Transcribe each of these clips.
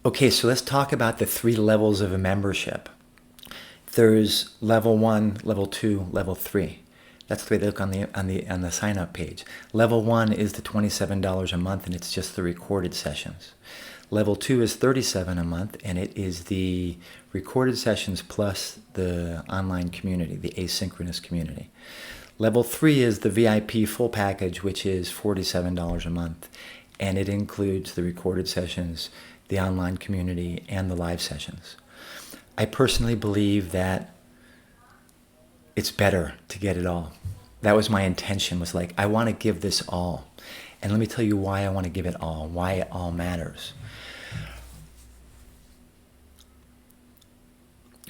Okay, so let's talk about the 3 levels of a membership. There's level 1, level 2, level 3. That's the way they look on the sign up page. Level 1 is the $27 a month, and it's just the recorded sessions. Level 2 is $37 a month, and it is the recorded sessions plus the online community, the asynchronous community. Level 3 is the VIP full package, which is $47 a month, and it includes the recorded sessions, the online community, and the live sessions. I personally believe that it's better to get it all. That was my intention, was like, I want to give this all. And let me tell you why I want to give it all, why it all matters.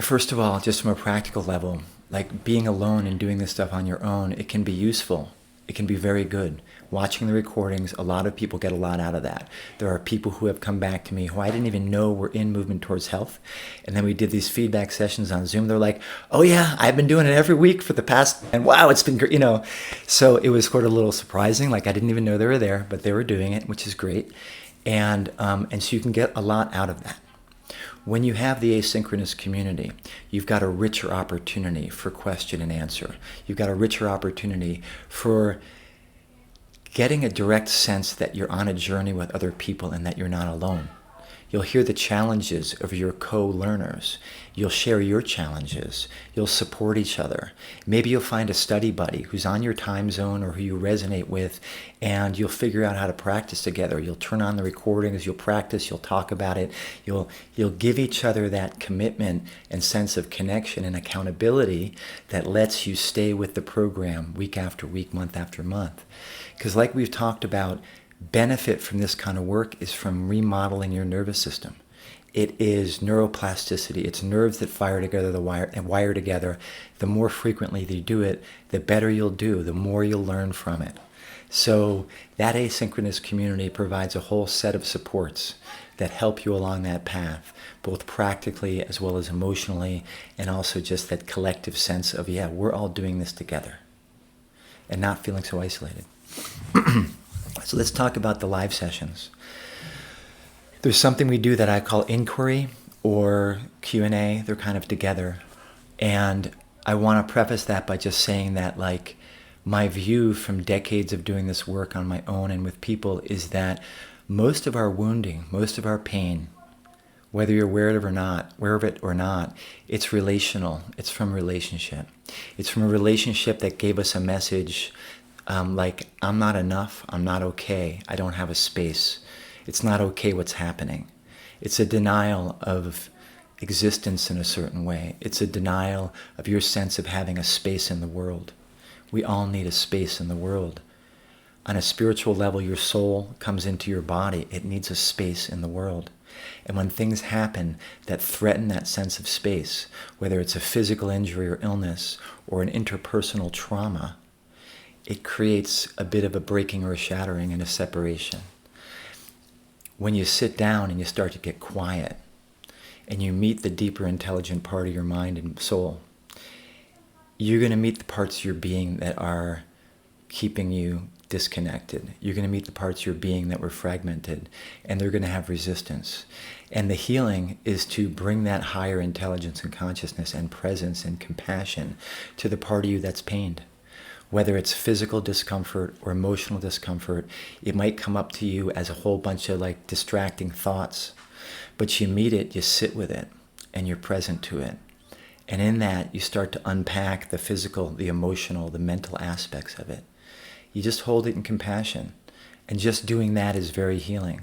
First of all, just from a practical level, like being alone and doing this stuff on your own, it can be useful. It can be very good. Watching the recordings, a lot of people get a lot out of that. There are people who have come back to me who I didn't even know were in Movement Towards Health. And then we did these feedback sessions on Zoom. They're like, oh yeah, I've been doing it every week for the past, and wow, it's been great, you know. So it was sort of a little surprising. Like I didn't even know they were there, but they were doing it, which is great. And so you can get a lot out of that. When you have the asynchronous community, you've got a richer opportunity for question and answer. You've got a richer opportunity for getting a direct sense that you're on a journey with other people and that you're not alone. You'll hear the challenges of your co-learners. You'll share your challenges. You'll support each other. Maybe you'll find a study buddy who's on your time zone or who you resonate with, and you'll figure out how to practice together. You'll turn on the recordings, you'll practice, you'll talk about it. You'll give each other that commitment and sense of connection and accountability that lets you stay with the program week after week, month after month. Because like we've talked about, benefit from this kind of work is from remodeling your nervous system. It is neuroplasticity. It's nerves that fire together and wire together. The more frequently you do it, the better you'll do, the more you'll learn from it. So that asynchronous community provides a whole set of supports that help you along that path, both practically as well as emotionally, and also just that collective sense of, yeah, we're all doing this together, and not feeling so isolated. So let's talk about the live sessions. There's something we do that I call inquiry or Q&A. They're kind of together. And I want to preface that by just saying that, like, my view from decades of doing this work on my own and with people is that most of our wounding, most of our pain, whether you're aware of it or not, it's relational. It's from relationship. It's from a relationship that gave us a message like, I'm not enough, I'm not okay, I don't have a space, it's not okay what's happening. It's a denial of existence in a certain way. It's a denial of your sense of having a space in the world. We all need a space in the world. On a spiritual level, your soul comes into your body. It needs a space in the world. And when things happen that threaten that sense of space, whether it's a physical injury or illness or an interpersonal trauma, it creates a bit of a breaking or a shattering and a separation. When you sit down and you start to get quiet and you meet the deeper intelligent part of your mind and soul, you're going to meet the parts of your being that are keeping you disconnected. You're going to meet the parts of your being that were fragmented, and they're going to have resistance. And the healing is to bring that higher intelligence and consciousness and presence and compassion to the part of you that's pained. Whether it's physical discomfort or emotional discomfort, it might come up to you as a whole bunch of like distracting thoughts. But you meet it, you sit with it, and you're present to it. And in that, you start to unpack the physical, the emotional, the mental aspects of it. You just hold it in compassion. And just doing that is very healing.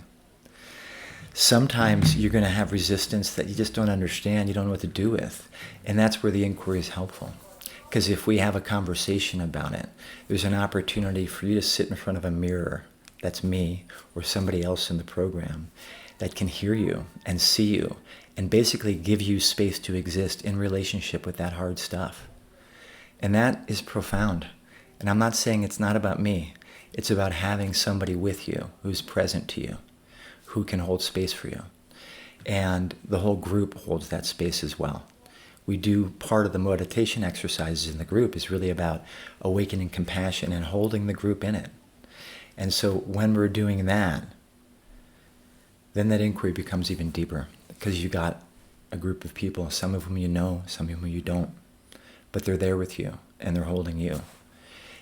Sometimes you're going to have resistance that you just don't understand, you don't know what to do with. And that's where the inquiry is helpful. Because if we have a conversation about it, there's an opportunity for you to sit in front of a mirror, that's me, or somebody else in the program, that can hear you and see you, and basically give you space to exist in relationship with that hard stuff. And that is profound. And I'm not saying it's not about me. It's about having somebody with you who's present to you, who can hold space for you. And the whole group holds that space as well. We do part of the meditation exercises in the group is really about awakening compassion and holding the group in it. And so when we're doing that, then that inquiry becomes even deeper, because you got a group of people, some of whom you know, some of whom you don't, but they're there with you and they're holding you.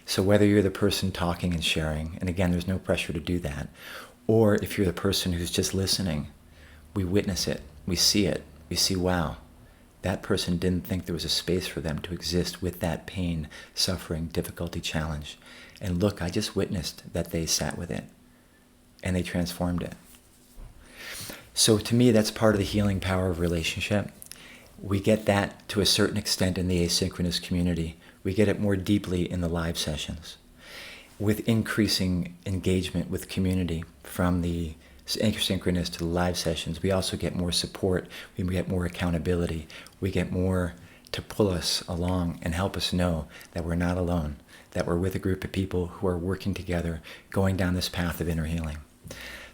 So whether you're the person talking and sharing, and again, there's no pressure to do that, or if you're the person who's just listening, we witness it, we see it, we see, wow, that person didn't think there was a space for them to exist with that pain, suffering, difficulty, challenge. And look, I just witnessed that they sat with it and they transformed it. So to me, that's part of the healing power of relationship. We get that to a certain extent in the asynchronous community. We get it more deeply in the live sessions. With increasing engagement with community from the asynchronous to the live sessions, we also get more support, we get more accountability, we get more to pull us along and help us know that we're not alone, that we're with a group of people who are working together, going down this path of inner healing.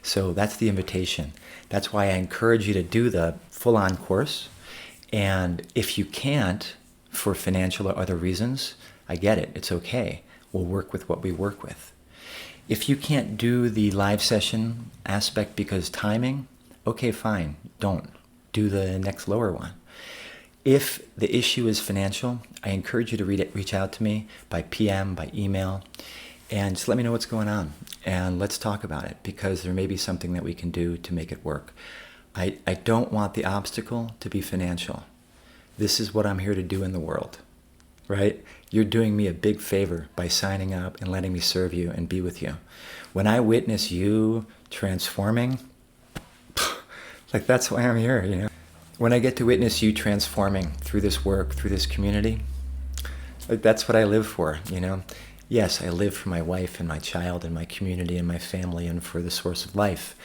So that's the invitation. That's why I encourage you to do the full-on course. And if you can't, for financial or other reasons, I get it, it's okay. We'll work with what we work with. If you can't do the live session aspect because timing, okay, fine, don't. Do the next lower one. If the issue is financial, I encourage you to reach out to me by PM, by email, and just let me know what's going on. And let's talk about it, because there may be something that we can do to make it work. I don't want the obstacle to be financial. This is what I'm here to do in the world, right? You're doing me a big favor by signing up and letting me serve you and be with you. When I witness you transforming, like, that's why I'm here, you know? When I get to witness you transforming through this work, through this community, like, that's what I live for, you know? Yes, I live for my wife and my child and my community and my family and for the source of life.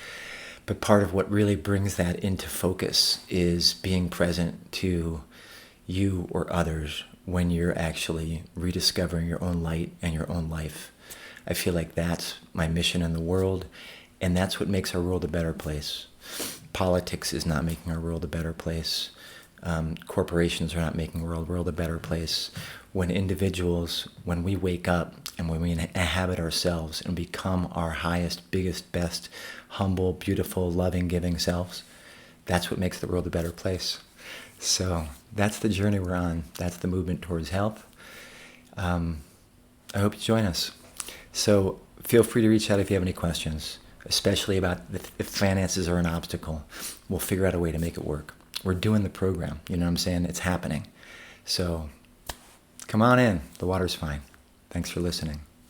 But part of what really brings that into focus is being present to you or others when you're actually rediscovering your own light and your own life. I feel like that's my mission in the world, and that's what makes our world a better place. Politics is not making our world a better place. Corporations are not making our world a better place. When individuals, when we wake up and when we inhabit ourselves and become our highest, biggest, best, humble, beautiful, loving, giving selves, that's what makes the world a better place. So that's the journey we're on. That's the movement towards health. I hope you join us. So feel free to reach out if you have any questions, especially about if finances are an obstacle. We'll figure out a way to make it work. We're doing the program. You know what I'm saying? It's happening. So come on in. The water's fine. Thanks for listening.